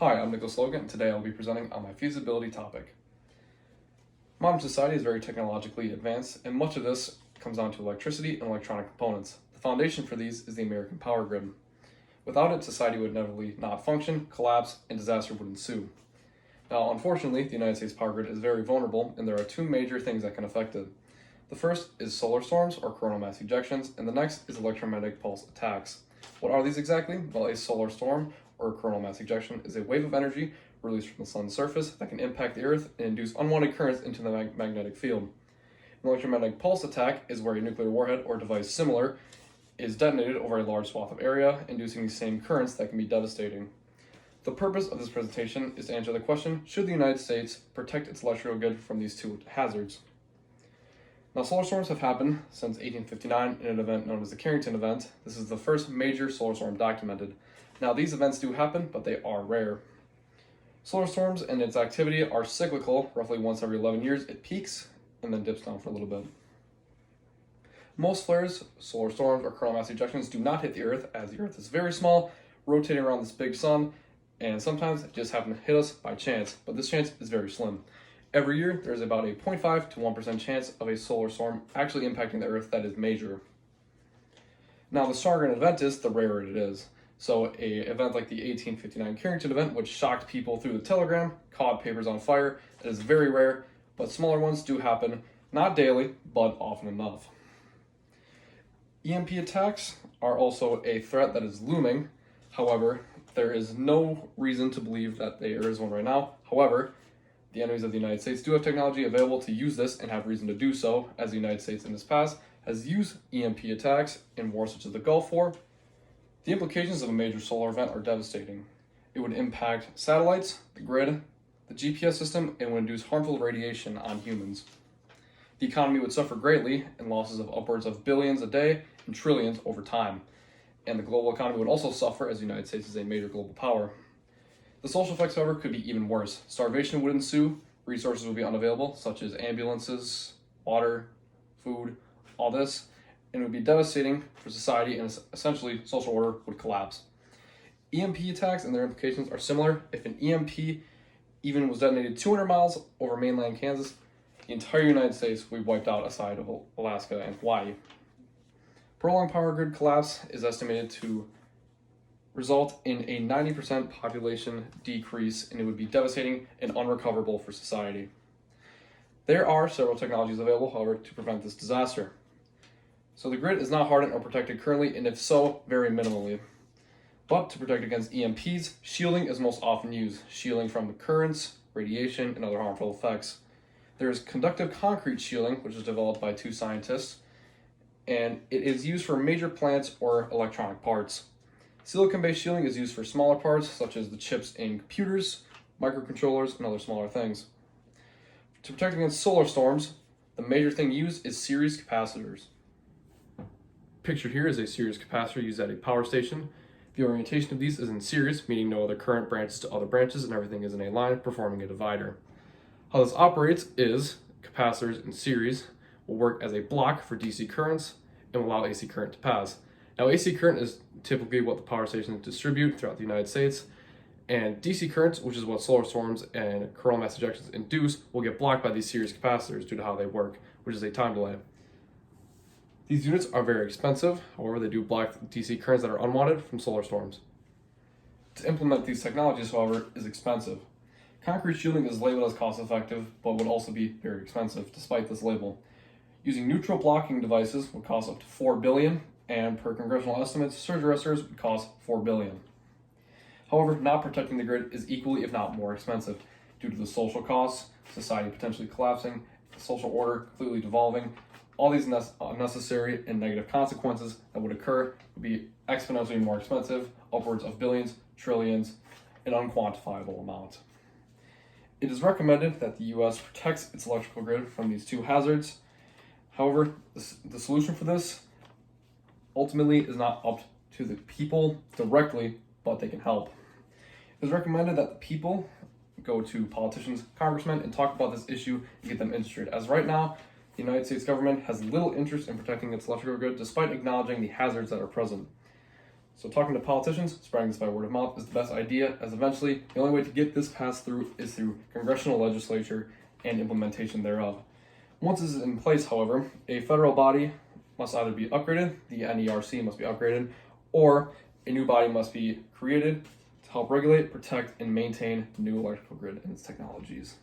Hi, I'm Logan, and today I'll be presenting on my feasibility topic. Modern society is very technologically advanced, and much of this comes down to electricity and electronic components. The foundation for these is the American power grid. Without it, society would inevitably not function, collapse, and disaster would ensue. Now, unfortunately, the United States power grid is very vulnerable, and there are two major things that can affect it. The first is solar storms or coronal mass ejections, and the next is electromagnetic pulse attacks. What are these exactly? Well, a solar storm or coronal mass ejection is a wave of energy released from the sun's surface that can impact the earth and induce unwanted currents into the magnetic field. An electromagnetic pulse attack is where a nuclear warhead or device similar is detonated over a large swath of area, inducing the same currents that can be devastating. The purpose of this presentation is to answer the question, should the United States protect its electrical grid from these two hazards? Now, solar storms have happened since 1859 in an event known as the Carrington event. This is the first major solar storm documented. Now, these events do happen, but they are rare. Solar storms and its activity are cyclical. Roughly once every 11 years, it peaks and then dips down for a little bit. Most flares, solar storms, or coronal mass ejections do not hit the Earth, as the Earth is very small, rotating around this big sun, and sometimes it just happen to hit us by chance, but this chance is very slim. Every year, there's about a 0.5 to 1% chance of a solar storm actually impacting the Earth that is major. Now, the stronger an event is, the rarer it is. So, an event like the 1859 Carrington event, which shocked people through the telegram, caught papers on fire, it is very rare, but smaller ones do happen, not daily, but often enough. EMP attacks are also a threat that is looming. However, there is no reason to believe that there is one right now. However, the enemies of the United States do have technology available to use this and have reason to do so, as the United States in this past has used EMP attacks in wars such as the Gulf War. The implications of a major solar event are devastating. It would impact satellites, the grid, the GPS system, and would induce harmful radiation on humans. The economy would suffer greatly in losses of upwards of billions a day and trillions over time. And the global economy would also suffer, as the United States is a major global power. The social effects, however, could be even worse. Starvation would ensue, resources would be unavailable, such as ambulances, water, food, all this, and it would be devastating for society, and essentially social order would collapse. EMP attacks and their implications are similar. If an EMP even was detonated 200 miles over mainland Kansas, the entire United States would be wiped out aside of Alaska and Hawaii. Prolonged power grid collapse is estimated to result in a 90% population decrease, and it would be devastating and unrecoverable for society. There are several technologies available, however, to prevent this disaster. So the grid is not hardened or protected currently, and if so, very minimally. But to protect against EMPs, shielding is most often used, shielding from currents, radiation, and other harmful effects. There is conductive concrete shielding, which was developed by two scientists, and it is used for major plants or electronic parts. Silicon-based shielding is used for smaller parts, such as the chips in computers, microcontrollers, and other smaller things. To protect against solar storms, the major thing used is series capacitors. Pictured here is a series capacitor used at a power station. The orientation of these is in series, meaning no other current branches to other branches, and everything is in a line, performing a divider. How this operates is capacitors in series will work as a block for DC currents and will allow AC current to pass. Now, AC current is typically what the power stations distribute throughout the United States, and DC currents, which is what solar storms and coronal mass ejections induce, will get blocked by these series capacitors due to how they work, which is a time delay. These units are very expensive, however, they do block DC currents that are unwanted from solar storms. To implement these technologies, however, is expensive. Concrete shielding is labeled as cost-effective, but would also be very expensive, despite this label. Using neutral blocking devices would cost up to $4 billion, and per congressional estimates, surge arresters would cost $4 billion. However, not protecting the grid is equally, if not more expensive, due to the social costs, society potentially collapsing, the social order completely devolving. All these unnecessary and negative consequences that would occur would be exponentially more expensive, upwards of billions, trillions, an unquantifiable amount. It is recommended that the U.S. protects its electrical grid from these two hazards. However, the solution for this ultimately is not up to the people directly, but they can help. It is recommended that the people go to politicians, congressmen, and talk about this issue and get them interested. As right now, the United States government has little interest in protecting its electrical grid, despite acknowledging the hazards that are present. So talking to politicians, spreading this by word of mouth is the best idea, as eventually the only way to get this passed through is through congressional legislature and implementation thereof. Once this is in place, however, a federal body must either be upgraded, the NERC must be upgraded, or a new body must be created to help regulate, protect, and maintain the new electrical grid and its technologies.